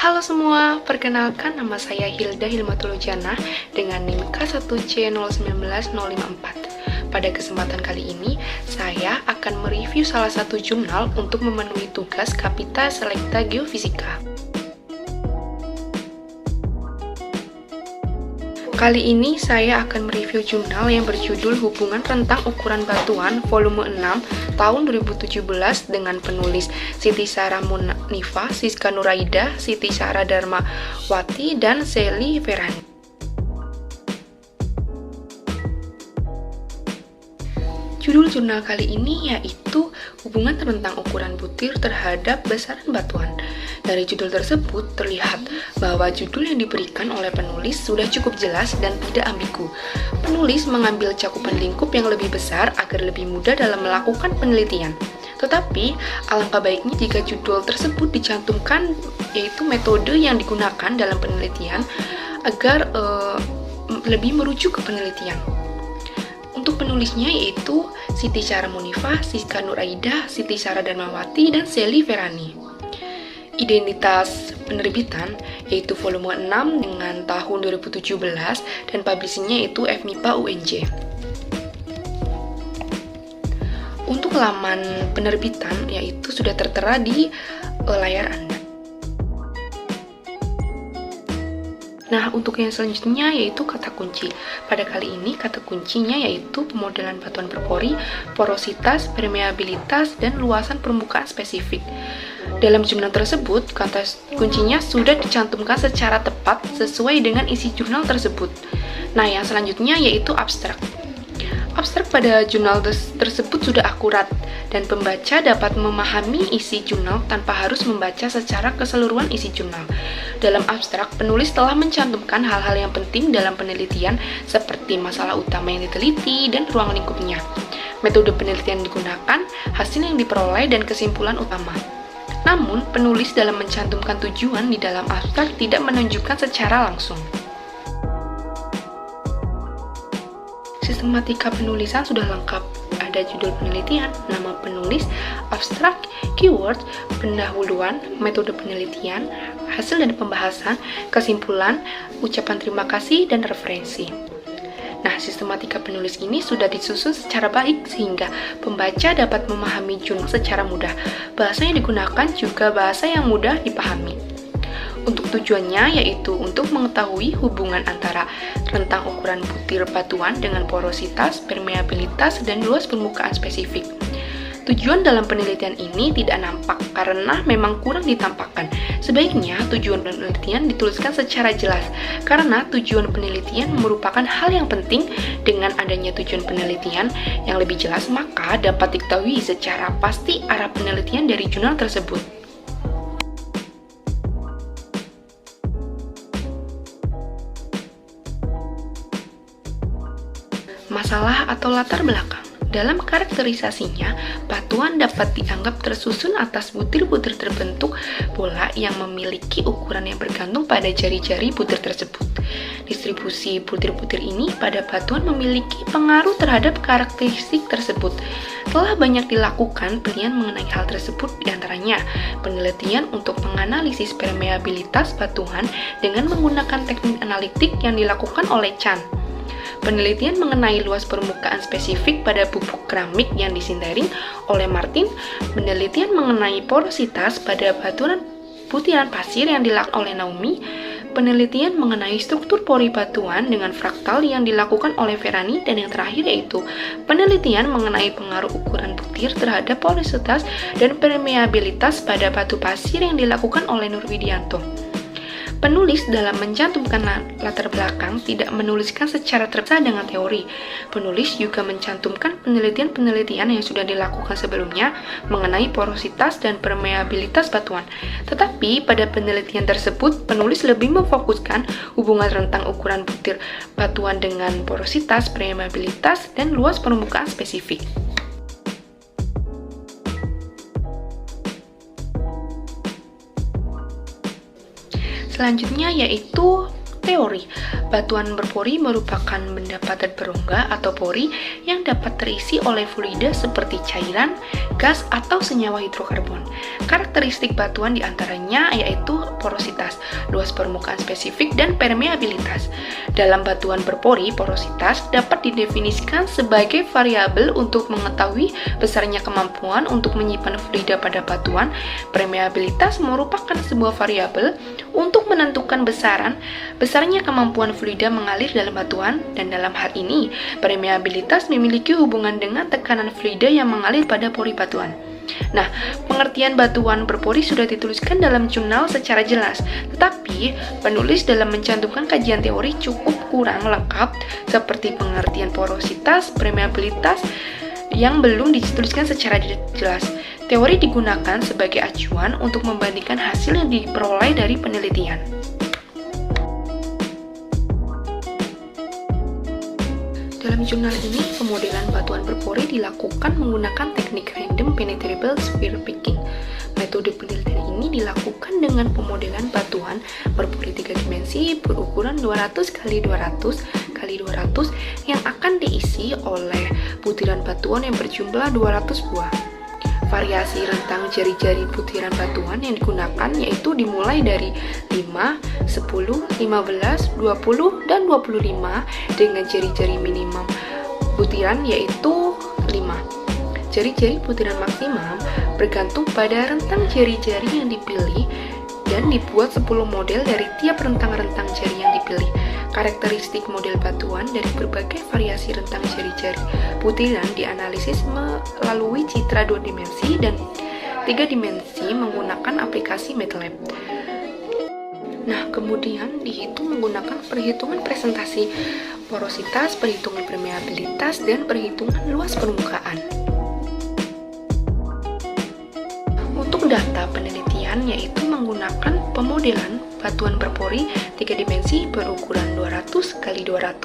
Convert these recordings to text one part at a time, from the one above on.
Halo semua, perkenalkan nama saya Hilda Hilmatulujana dengan NIM K1C019054. Pada kesempatan kali ini, saya akan mereview salah satu jurnal untuk memenuhi tugas Kapita Selecta Geofisika. Kali ini saya akan mereview jurnal yang berjudul Hubungan Rentang Ukuran Batuan volume 6 tahun 2017 dengan penulis Siti Sarah Munifa, Siska Nuraida, Siti Sarah Darmawati, dan Sally Ferrani. Judul jurnal kali ini yaitu Hubungan Rentang Ukuran Butir terhadap Besaran Batuan. Dari judul tersebut terlihat bahwa judul yang diberikan oleh penulis sudah cukup jelas dan tidak ambigu. Penulis mengambil cakupan lingkup yang lebih besar agar lebih mudah dalam melakukan penelitian. Tetapi, alangkah baiknya jika judul tersebut dicantumkan yaitu metode yang digunakan dalam penelitian agar lebih merujuk ke penelitian. Untuk penulisnya yaitu Siti Sarah Munifa, Siska Nuraida, Siti Sarah Darmawati, dan Sally Ferrani. Identitas penerbitan yaitu volume 6 dengan tahun 2017 dan publishingnya yaitu FMIPA UNJ. Untuk laman penerbitan yaitu sudah tertera di layar Anda. Nah, untuk yang selanjutnya yaitu kata kunci. Pada kali ini kata kuncinya yaitu pemodelan batuan berpori, porositas, permeabilitas, dan luasan permukaan spesifik. Dalam jurnal tersebut, kata kuncinya sudah dicantumkan secara tepat sesuai dengan isi jurnal tersebut. Nah, yang selanjutnya yaitu abstrak. Abstrak pada jurnal tersebut sudah akurat, dan pembaca dapat memahami isi jurnal tanpa harus membaca secara keseluruhan isi jurnal. Dalam abstrak, penulis telah mencantumkan hal-hal yang penting dalam penelitian seperti masalah utama yang diteliti dan ruang lingkupnya, metode penelitian yang digunakan, hasil yang diperoleh, dan kesimpulan utama. Namun, penulis dalam mencantumkan tujuan di dalam abstrak tidak menunjukkan secara langsung. Sistematika penulisan sudah lengkap. Ada judul penelitian, nama penulis, abstrak, keyword, pendahuluan, metode penelitian, hasil dan pembahasan, kesimpulan, ucapan terima kasih, dan referensi. Nah, sistematika penulis ini sudah disusun secara baik sehingga pembaca dapat memahami jurnal secara mudah. Bahasa yang digunakan juga bahasa yang mudah dipahami. Untuk tujuannya yaitu untuk mengetahui hubungan antara rentang ukuran butir batuan dengan porositas, permeabilitas, dan luas permukaan spesifik. Tujuan dalam penelitian ini tidak nampak karena memang kurang ditampakkan. Sebaiknya tujuan penelitian dituliskan secara jelas karena tujuan penelitian merupakan hal yang penting. Dengan adanya tujuan penelitian yang lebih jelas, maka dapat diketahui secara pasti arah penelitian dari jurnal tersebut. Masalah atau latar belakang. Dalam karakterisasinya, batuan dapat dianggap tersusun atas butir-butir terbentuk bola yang memiliki ukuran yang bergantung pada jari-jari butir tersebut. Distribusi butir-butir ini pada batuan memiliki pengaruh terhadap karakteristik tersebut. Telah banyak dilakukan penelitian mengenai hal tersebut, diantaranya penelitian untuk menganalisis permeabilitas batuan dengan menggunakan teknik analitik yang dilakukan oleh Chan. Penelitian mengenai luas permukaan spesifik pada bubuk keramik yang disintering oleh Martin, penelitian mengenai porositas pada butiran pasir yang dilakukan oleh Naomi, penelitian mengenai struktur pori batuan dengan fraktal yang dilakukan oleh Ferrani, dan yang terakhir yaitu penelitian mengenai pengaruh ukuran butir terhadap porositas dan permeabilitas pada batu pasir yang dilakukan oleh Nurwidianto. Penulis dalam mencantumkan latar belakang tidak menuliskan secara terpisah dengan teori. Penulis juga mencantumkan penelitian-penelitian yang sudah dilakukan sebelumnya mengenai porositas dan permeabilitas batuan. Tetapi pada penelitian tersebut, penulis lebih memfokuskan hubungan rentang ukuran butir batuan dengan porositas, permeabilitas, dan luas permukaan spesifik. Selanjutnya yaitu Teori, batuan berpori merupakan benda padat berongga atau pori yang dapat terisi oleh fluida seperti cairan, gas, atau senyawa hidrokarbon. Karakteristik batuan diantaranya yaitu porositas, luas permukaan spesifik, dan permeabilitas. Dalam batuan berpori, porositas dapat didefinisikan sebagai variabel untuk mengetahui besarnya kemampuan untuk menyimpan fluida pada batuan. Permeabilitas merupakan sebuah variabel untuk menentukan besarnya kemampuan fluida mengalir dalam batuan, dan dalam hal ini, permeabilitas memiliki hubungan dengan tekanan fluida yang mengalir pada pori batuan. Nah, pengertian batuan berpori sudah dituliskan dalam jurnal secara jelas, tetapi penulis dalam mencantumkan kajian teori cukup kurang lengkap, seperti pengertian porositas, permeabilitas, yang belum dituliskan secara jelas. Teori digunakan sebagai acuan untuk membandingkan hasil yang diperoleh dari penelitian. Dalam jurnal ini, pemodelan batuan berpori dilakukan menggunakan teknik Random Penetrable Sphere Picking. Metode penelitian ini dilakukan dengan pemodelan batuan berpori 3 dimensi berukuran 200 x 200 x 200 yang akan diisi oleh butiran batuan yang berjumlah 200 buah. Variasi rentang jari-jari butiran batuan yang digunakan yaitu dimulai dari 5, 10, 15, 20, dan 25 dengan jari-jari minimum butiran yaitu 5. Jari-jari butiran maksimum bergantung pada rentang jari-jari yang dipilih dan dibuat 10 model dari tiap rentang-rentang jari yang dipilih. Karakteristik model batuan dari berbagai variasi rentang jari-jari butiran dianalisis melalui citra 2 dimensi dan 3 dimensi menggunakan aplikasi MATLAB. Nah, kemudian dihitung menggunakan perhitungan presentasi porositas, perhitungan permeabilitas, dan perhitungan luas permukaan. Untuk data penelitian yaitu menggunakan pemodelan batuan berpori 3 dimensi berukuran 200 x 200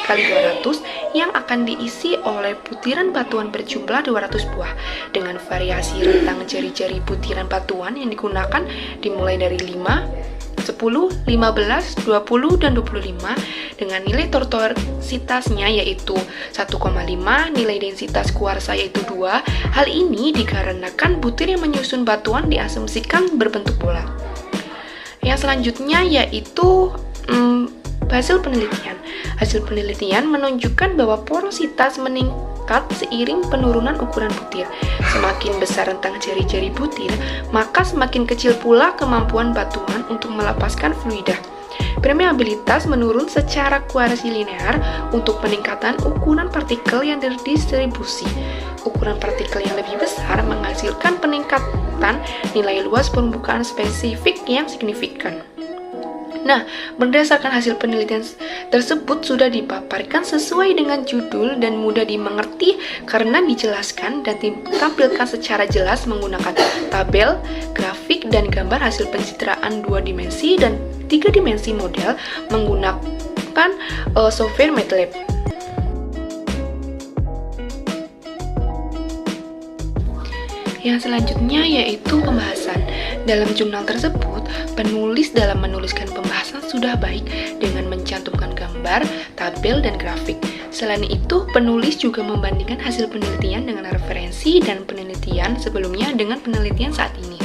x 200 yang akan diisi oleh butiran batuan berjumlah 200 buah dengan variasi rentang jari-jari butiran batuan yang digunakan dimulai dari 5, 10, 15, 20, dan 25 dengan nilai tortuositasnya yaitu 1,5, nilai densitas kuarsa yaitu 2. Hal ini dikarenakan butir yang menyusun batuan diasumsikan berbentuk bola. Yang selanjutnya yaitu hasil penelitian. Hasil penelitian menunjukkan bahwa porositas meningkat seiring penurunan ukuran butir. Semakin besar rentang jari-jari butir, maka semakin kecil pula kemampuan batuan untuk melepaskan fluida. Permeabilitas menurun secara kuarsi linear untuk peningkatan ukuran partikel yang terdistribusi. Ukuran partikel yang lebih besar menghasilkan peningkatan nilai luas permukaan spesifik yang signifikan. Nah, berdasarkan hasil penelitian tersebut sudah dipaparkan sesuai dengan judul dan mudah dimengerti karena dijelaskan dan ditampilkan secara jelas menggunakan tabel, grafik, dan gambar hasil pencitraan 2 dimensi dan 3 dimensi model menggunakan software MATLAB. Yang selanjutnya yaitu pembahasan. Dalam jurnal tersebut, penulis dalam menuliskan pembahasan sudah baik dengan mencantumkan gambar, tabel, dan grafik. Selain itu, penulis juga membandingkan hasil penelitian dengan referensi dan penelitian sebelumnya dengan penelitian saat ini.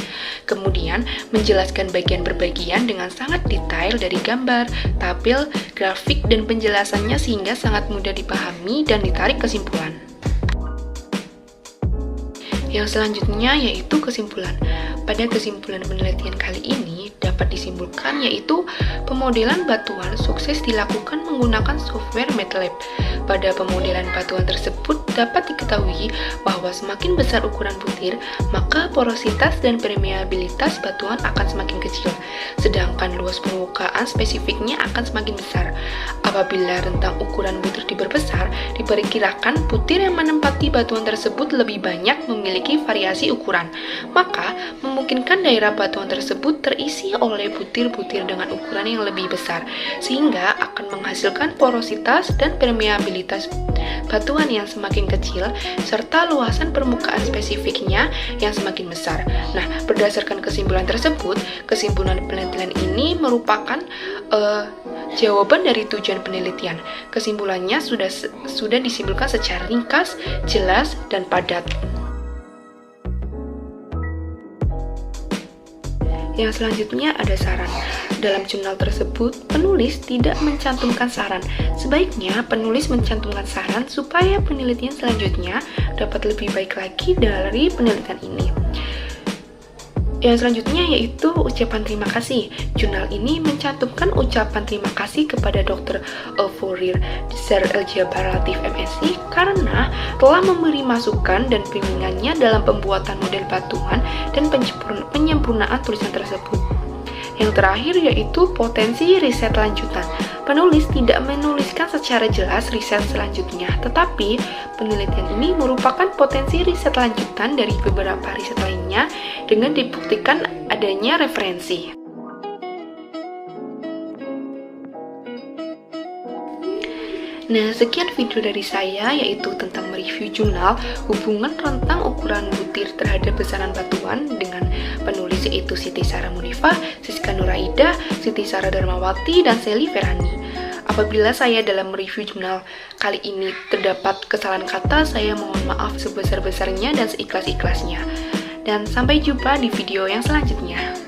Kemudian, menjelaskan bagian per bagian dengan sangat detail dari gambar, tabel, grafik, dan penjelasannya sehingga sangat mudah dipahami dan ditarik kesimpulan. Yang selanjutnya yaitu kesimpulan. Pada kesimpulan penelitian kali ini dapat disimpulkan yaitu pemodelan batuan sukses dilakukan menggunakan software MATLAB. Pada pemodelan batuan tersebut dapat diketahui bahwa semakin besar ukuran butir, maka porositas dan permeabilitas batuan akan semakin kecil, sedangkan luas permukaan spesifiknya akan semakin besar. Apabila rentang ukuran butir diperbesar, diperkirakan butir yang menempati batuan tersebut lebih banyak memiliki variasi ukuran, maka memungkinkan daerah batuan tersebut terisi oleh butir-butir dengan ukuran yang lebih besar, sehingga akan menghasilkan porositas dan permeabilitas batuan yang semakin kecil, serta luasan permukaan spesifiknya yang semakin besar. Nah, berdasarkan kesimpulan tersebut, kesimpulan penelitian ini merupakan Jawaban dari tujuan penelitian. Kesimpulannya sudah disimpulkan secara ringkas, jelas, dan padat. Yang selanjutnya ada saran. Dalam jurnal tersebut, penulis tidak mencantumkan saran. Sebaiknya penulis mencantumkan saran supaya penelitian selanjutnya dapat lebih baik lagi dari penelitian ini. Yang selanjutnya yaitu ucapan terima kasih. Jurnal ini mencantumkan ucapan terima kasih kepada Dr. Al-Fourir Sir Aljabar Latif MSc karena telah memberi masukan dan bimbingannya dalam pembuatan model batuan dan penyempurnaan tulisan tersebut. Yang terakhir yaitu potensi riset lanjutan. Penulis tidak menuliskan secara jelas riset selanjutnya, tetapi penelitian ini merupakan potensi riset lanjutan dari beberapa riset lainnya dengan dibuktikan adanya referensi. Nah, sekian video dari saya yaitu tentang mereview jurnal hubungan rentang ukuran butir terhadap besaran batuan dengan penulis yaitu Siti Sarah Munifah, Siska Nuraida, Siti Sarah Darmawati, dan Sally Ferrani. Apabila saya dalam mereview jurnal kali ini terdapat kesalahan kata, saya mohon maaf sebesar-besarnya dan seikhlas-ikhlasnya. Dan sampai jumpa di video yang selanjutnya.